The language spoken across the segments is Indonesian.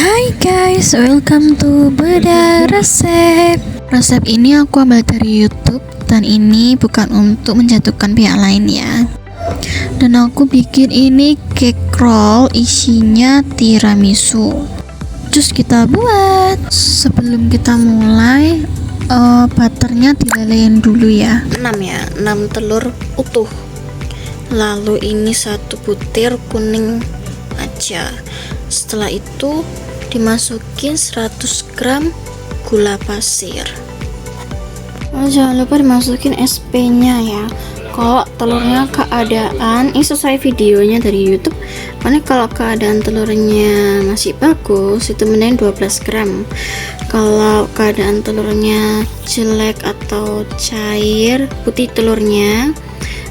Hai guys, welcome to Beda Resep. Resep ini aku ambil dari YouTube dan ini bukan untuk menjatuhkan pihak lain ya. Dan aku bikin ini cake roll isinya tiramisu. Terus kita buat. Sebelum kita mulai, butternya dilelehin dulu ya. 6 telur utuh. Lalu ini 1 butir kuning aja. Setelah itu dimasukin 100 gram gula pasir. Jangan lupa dimasukin SP nya ya. Kalau telurnya keadaan, ini sesuai videonya dari YouTube, karena kalau keadaan telurnya masih bagus itu mending 12 gram. Kalau keadaan telurnya jelek atau cair, putih telurnya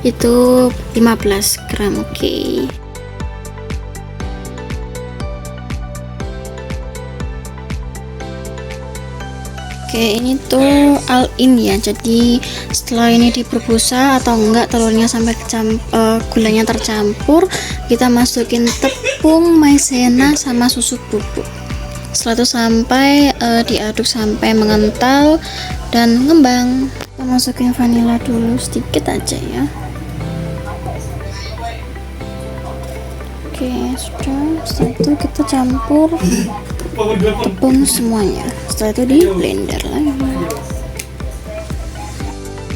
itu 15 gram. Oke. Oke, ini tuh all in ya. Jadi setelah ini diperbusa atau enggak telurnya sampai gulanya tercampur, kita masukin tepung, maizena sama susu bubuk. Setelah itu diaduk sampai mengental dan mengembang. Kita masukin vanila dulu sedikit aja ya. Oke, sudah. Setelah itu kita campur tepung semuanya. Setelah itu di blender lagi.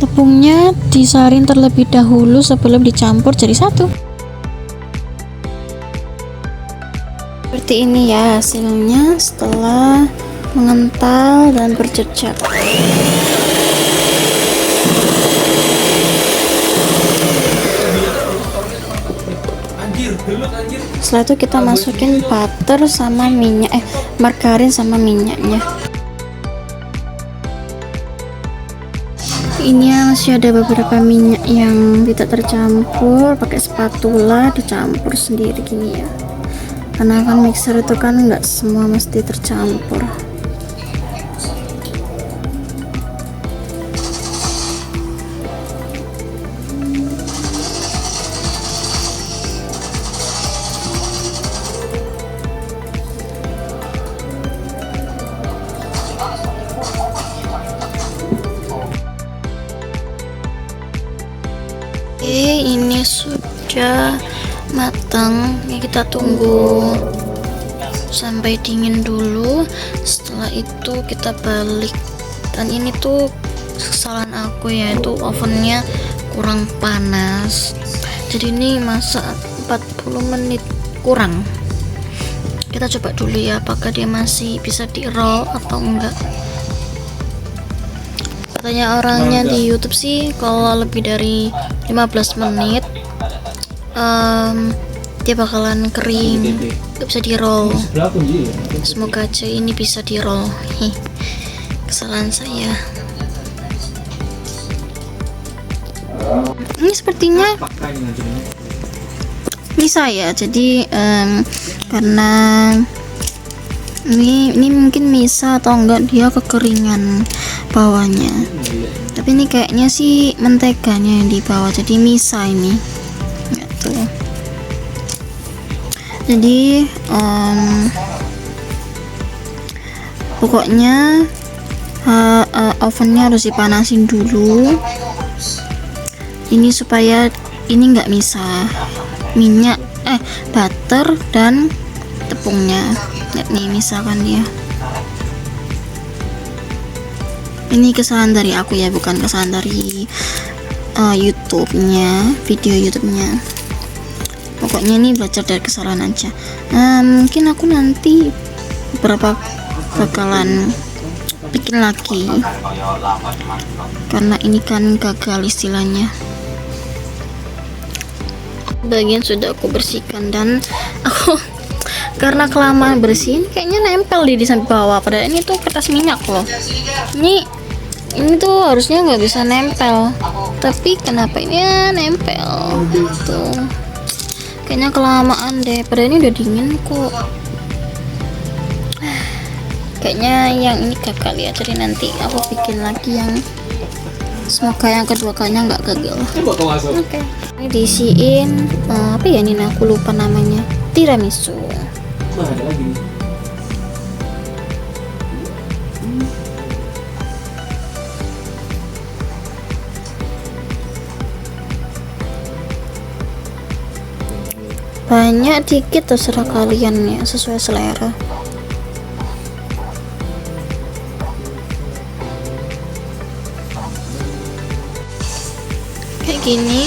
Tepungnya disaring terlebih dahulu sebelum dicampur jadi satu. Seperti ini ya hasilnya setelah mengental dan berjejak. Setelah itu kita masukin butter sama minyak, margarin sama minyaknya. Ini masih ada beberapa minyak yang tidak tercampur, pakai spatula dicampur sendiri gini ya. Karena kan mixer itu kan nggak semua mesti tercampur. Oke, ini sudah matang ya, kita tunggu sampai dingin dulu. Setelah itu kita balik. Dan ini tuh kesalahan aku ya, itu ovennya kurang panas, jadi ini masak 40 menit kurang. Kita coba dulu ya apakah dia masih bisa di roll atau enggak. Katanya orangnya di YouTube sih kalau lebih dari 15 menit dia bakalan kering, gak bisa di roll. Semoga aja ini bisa di roll. Kesalahan saya. Ini sepertinya bisa ya. Jadi karena ini mungkin bisa atau enggak dia kekeringan bawahnya, tapi ini kayaknya sih menteganya yang di bawah, jadi misa ini gitu. Jadi pokoknya ovennya harus dipanasin dulu ini supaya ini nggak misa minyak butter dan tepungnya. Nih misalkan dia, ini kesalahan dari aku ya, bukan kesalahan dari YouTube-nya, video YouTube-nya. Pokoknya ini belajar dari kesalahan aja. Mungkin aku nanti bakalan bikin lagi karena ini kan gagal istilahnya. Bagian sudah aku bersihkan dan aku karena kelamaan bersihin kayaknya nempel di samping bawah, padahal ini tuh kertas minyak loh. Ini tuh harusnya nggak bisa nempel, tapi kenapa ini nempel tuh. Kayaknya kelamaan deh, padahal ini udah dingin kok. Kayaknya yang ini gagal ya, jadi nanti aku bikin lagi yang semoga yang kedua kalinya nggak gagal. Oke. Ini diisiin apa ya, ini aku lupa namanya, tiramisu. banyak dikit terserah kalian ya, sesuai selera. Kayak gini.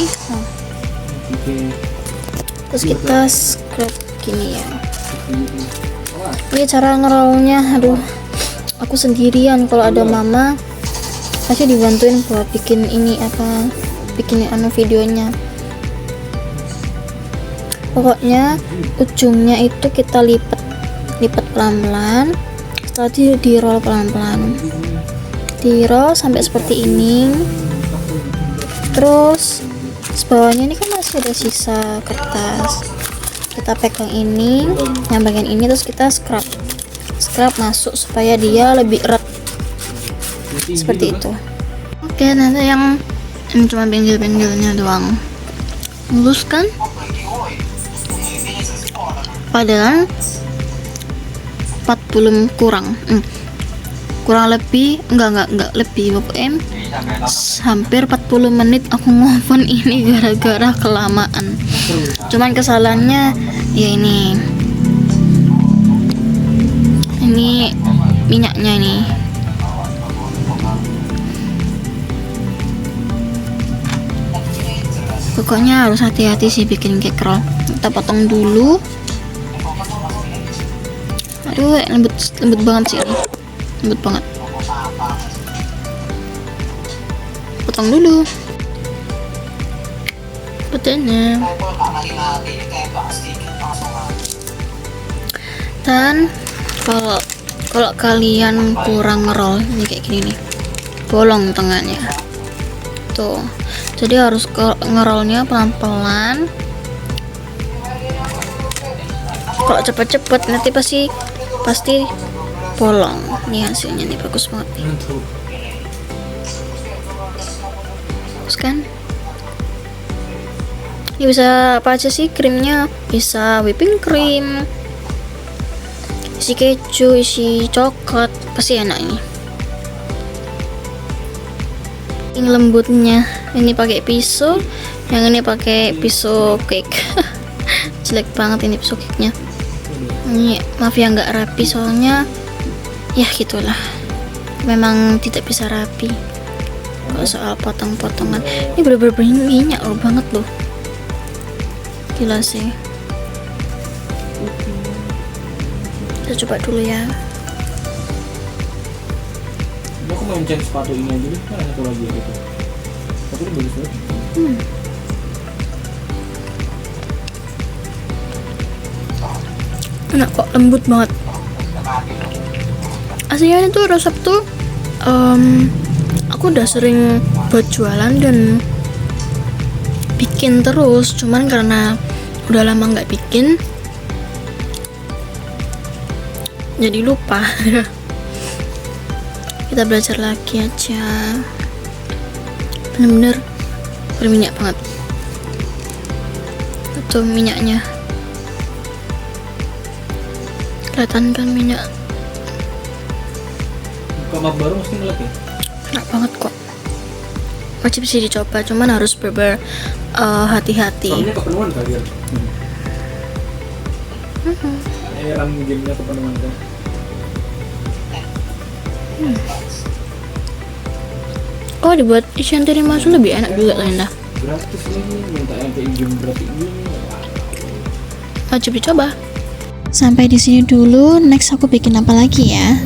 Terus kita scrap gini ya. Ini cara ngerollnya, aduh aku sendirian, kalau ada mama pasti dibantuin buat bikin ini apa, bikin videonya. Pokoknya ujungnya itu kita lipat pelan-pelan, setelah itu di roll pelan-pelan, di roll sampai seperti ini. Terus bawahnya ini kan masih ada sisa kertas, kita pegang ini, yang bagian ini, terus kita scrub masuk supaya dia lebih erat seperti itu. Oke, nanti yang ini cuma pinggir-pinggirnya doang, luluskan. Padahal 40 kurang lebih enggak lebih, pokoknya hampir 40 menit aku ngoven ini gara-gara kelamaan. Cuman kesalahannya ya ini minyaknya nih. Pokoknya harus hati-hati sih bikin cake roll. Kita potong dulu. Aduh, lembut banget sih ini. Lembut banget. Potong dulu petenya. Dan kalau kalian kurang ngerol, ini kayak gini nih, bolong tengahnya tuh, jadi harus ngerolnya pelan-pelan. Kalau cepet-cepet nanti pasti bolong. Nih hasilnya nih, bagus banget nih. Bagus kan? Ini bisa apa aja sih krimnya? Bisa whipping cream, isi keju, isi coklat, pasti enak ini. Ini lembutnya, ini pakai pisau, yang ini pakai pisau cake. Jelek banget ini pisau cake-nya. Ini maaf ya nggak rapi, soalnya ya gitulah, memang tidak bisa rapi kalau soal potong-potongan. Ini bener-bener minyak loh, banget loh, gila sih. Kita coba dulu ya. Aku mau cek sepatu ini aja deh, kan ada satu lagi gitu. Tapi ini bagus banget. Enak kok, lembut banget. Aslinya itu resep tuh aku udah sering buat jualan dan bikin terus, cuman karena udah lama nggak bikin jadi lupa. Kita belajar lagi aja. Bener-bener berminyak banget. Itu minyaknya, kelihatan kan minyak. Buka map baru mesti ngeliat ya? Enak banget kok, wajib sih dicoba, cuman harus hati-hati. Soalnya kepenuhan kali ya. Heran gamenya kepenuhan kan. Oh, dibuat Chantilly masuk lebih enak juga Linda. Gratis nih, minta yang kayak game berarti ini. Wajib dicoba. Sampai di sini dulu, next aku bikin apa lagi ya?